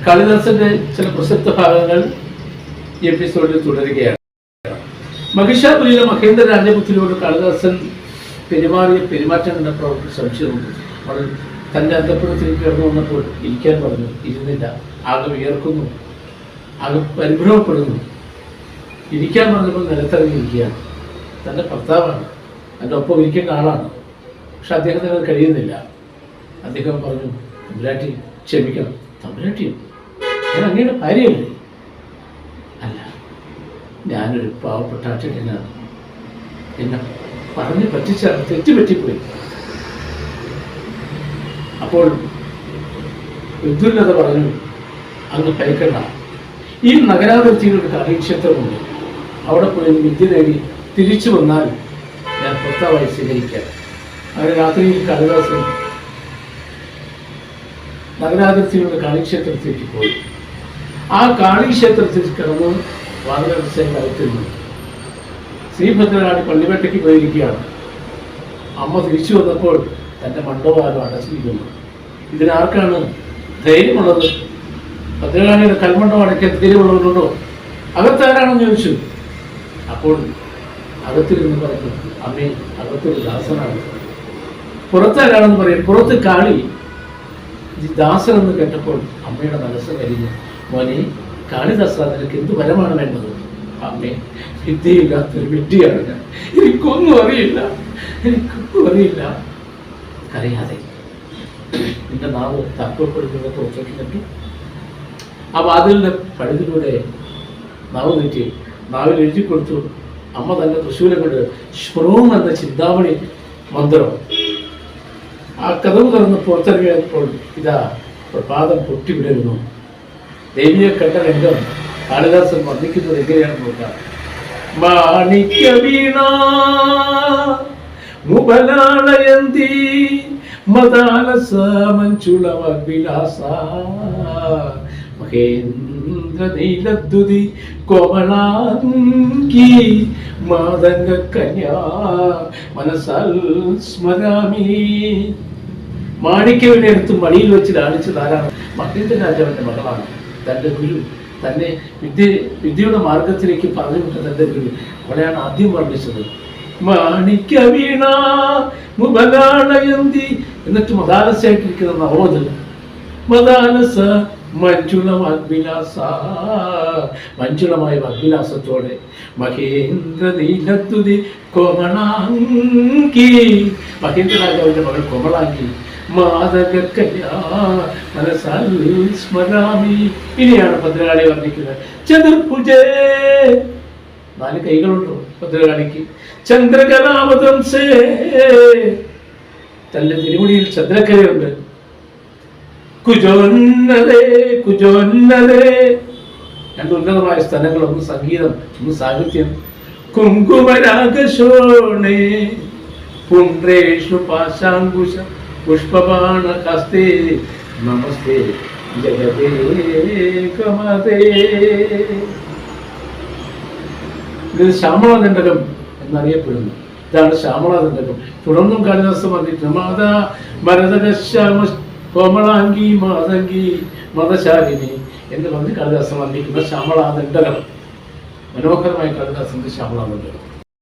കാളിദാസന്റെ ചില പ്രസക്ത ഭാഗങ്ങൾ ഈ എപ്പിസോഡിൽ തുടരുകയാണ്. മഹിഷാപുരിയിലെ മഹേന്ദ്ര രാജപുത്തിലൂടെ കാളിദാസൻ പെരുമാറിയ പെരുമാറ്റം കണ്ടപ്പോൾ അവർക്ക് സംശയമുണ്ട്. അവൾ തൻ്റെ അന്തഃപുരത്തിലേക്ക് കിടന്നു വന്നപ്പോൾ ഇരിക്കാൻ പറഞ്ഞു, ഇരുന്നില്ല. ആകെ വിയർക്കുന്നു, ആകെ പരിഭ്രമപ്പെടുന്നു. ഇരിക്കാൻ പറഞ്ഞപ്പോൾ നിലത്തിറങ്ങിയിരിക്കുകയാണ്. തൻ്റെ ഭർത്താവാണ്, തൻ്റെ ഒപ്പം ഇരിക്കേണ്ട ആളാണ്. പക്ഷെ അദ്ദേഹത്തിന് അത് കഴിയുന്നില്ല. അദ്ദേഹം പറഞ്ഞു, തമ്പുരാട്ടി ക്ഷമിക്കണം. തമ്പുരാട്ടിയോ? ഞാൻ അങ്ങയുടെ ഭാര്യയല്ലേ? അല്ല, ഞാനൊരു പാവപ്പെട്ട അച്ഛനാണ്. എന്നെ പറഞ്ഞ് പറ്റിച്ചാണ്, തെറ്റുപറ്റിപ്പോയി. അപ്പോൾ വിദുരത പറഞ്ഞു, അങ്ങ് ഭയക്കണ്ട. ഈ നഗരാതിർത്തിയിൽ ഒരു കാളീക്ഷേത്രമുണ്ട്. അവിടെ പോയി വിദ്യ നേടി തിരിച്ചു വന്നാൽ ഞാൻ ഭർത്താവായി സ്വീകരിക്കാം. അങ്ങനെ രാത്രിയിൽ കാളിദാസൻ നഗരാതിർത്തിയുടെ കാളീക്ഷേത്രത്തിലേക്ക് പോയി. ആ കാളീക്ഷേത്രത്തിൽ കിടന്ന് വാതിലടച്ചകത്തിരുന്നു. ശ്രീഭദ്രകാളി പള്ളിവേട്ടയ്ക്ക് പോയിരിക്കുകയാണ്. അമ്മ തിരിച്ചു വന്നപ്പോൾ തൻ്റെ മണ്ഡപം അടച്ചിരിക്കുന്നു. ഇതിനാർക്കാണ് ധൈര്യമുള്ളത്? ഭദ്രകാളിയുടെ കൽമണ്ഡപം അടയ്ക്കാൻ ധൈര്യമുള്ളവരുണ്ടോ? അകത്താരാണെന്ന് ചോദിച്ചു. അപ്പോൾ അകത്തിരുന്ന് പറഞ്ഞു, അമ്മേ, അകത്തൊരു ദാസനാണ്. പുറത്താരാണെന്ന് പറയും. പുറത്ത് കാളി. ദാസനെന്ന് കേട്ടപ്പോൾ അമ്മയുടെ മനസ്സ് കരിഞ്ഞു. മോനെ, കാളിദാസ, നിനക്ക് എന്ത് വരമാണ് വേണ്ടത്? അമ്മേ, വിദ്യയില്ലാത്തൊരു വിദ്യയാണ് ഞാൻ. എനിക്കൊന്നും അറിയില്ല. കരയാതെ നിന്റെ നാവ് തർക്കപ്പെടുന്നത് തോന്നിട്ട് ആ വാതിലിൻ്റെ പഴുതിലൂടെ നാവ് നീട്ടി നാവിൽ എഴുതി കൊടുത്തു. അമ്മ തന്നെ തൃശ്ശൂരം കൊണ്ട് ശ്രോം എന്ന ചിന്താമണി മന്ത്രം. ആ കഥവ് തുറന്ന് പുറത്തിറങ്ങിയപ്പോൾ ഇതാ പ്രഭാതം പൊട്ടിവിടരുന്നു. ദേവിയെ കണ്ട രംഗം കാളിദാസൻ വർണ്ണിക്കുന്നത് എങ്ങനെയാണെന്ന് നോക്കാം. മാണിക്യ വീണ മുബലാളയന്തി മദാലസ മഞ്ചുളവ വിലാസ മഹേന്ദ്ര നീലദ്ദുതി കോമളാങ്കി മാതംഗ കന്യാ മനസാൽ സ്മരാമി. മാണിക്യവിനെ എടുത്ത് മണിയിൽ വെച്ച് ലാളിച്ചത് ആരാണ്? മഹേന്ദ്ര രാജാവിൻ്റെ മകളാണ്. തൻ്റെ ഗുരു, തന്നെ വിദ്യയുടെ മാർഗത്തിലേക്ക് പറഞ്ഞു വിട്ട തൻ്റെ ഗുരു, അവളെയാണ് ആദ്യം വർണ്ണിച്ചത്. മാണിക്യ വീണ മുബലാളയന്തി. എന്നിട്ട് മദാലസായിട്ടിരിക്കുന്ന നവോദൽ മദാലസ മഞ്ജുള വാഗ്വിലാസ, മഞ്ജുളമായ വാഗ്വിലാസത്തോടെ മഹേന്ദ്ര നീലത്തുതി കോമളാങ്കി. മഹേന്ദ്ര രാജാവിൻ്റെ മകൾ കോമളാങ്കി മാതകന്യാ മനസാൽ സ്മരാമി. ഇനിയാണ് ഭദ്രകാളി വർണ്ണിക്കുന്നത്. ചതുർഭുജേ, 4 കൈകളുണ്ടോ ഭദ്രകാളിക്ക്. ചന്ദ്രകലാവതംസേ, തന്റെ തിരുമുടിയിൽ ചന്ദ്രക്കലയുണ്ട്. കുജോന്നതേ കുജോന്നതേ, 2 ഉന്നതമായ സ്ഥലങ്ങൾ, ഒന്ന് സംഗീതം, ഒന്ന് സാഹിത്യം. കുങ്കുമരാഗശോണേ പുണ്ട്രേഷു പാശാങ്കുശ പുഷ്പബാണ ഹസ്തേ നമസ്തേ ജഗതേ കമതേ. ഇത് ശ്യാമളദണ്ഡകം എന്നറിയപ്പെടുന്നു. ഇതാണ് ശ്യാമളദണ്ഡകം. തുടർന്നും കാളിദാസൻ പറഞ്ഞിട്ട് മാതാ ഭരതശ്യാമ കോമളാങ്കി മാതങ്കി മതശാലിനി എന്ന് പറഞ്ഞ് കാളിദാസൻ വർണ്ണിക്കുന്ന ശ്യാമളദണ്ഡകം. മനോഹരമായ കാളിദാസന്റെ ശ്യാമളദണ്ഡകം.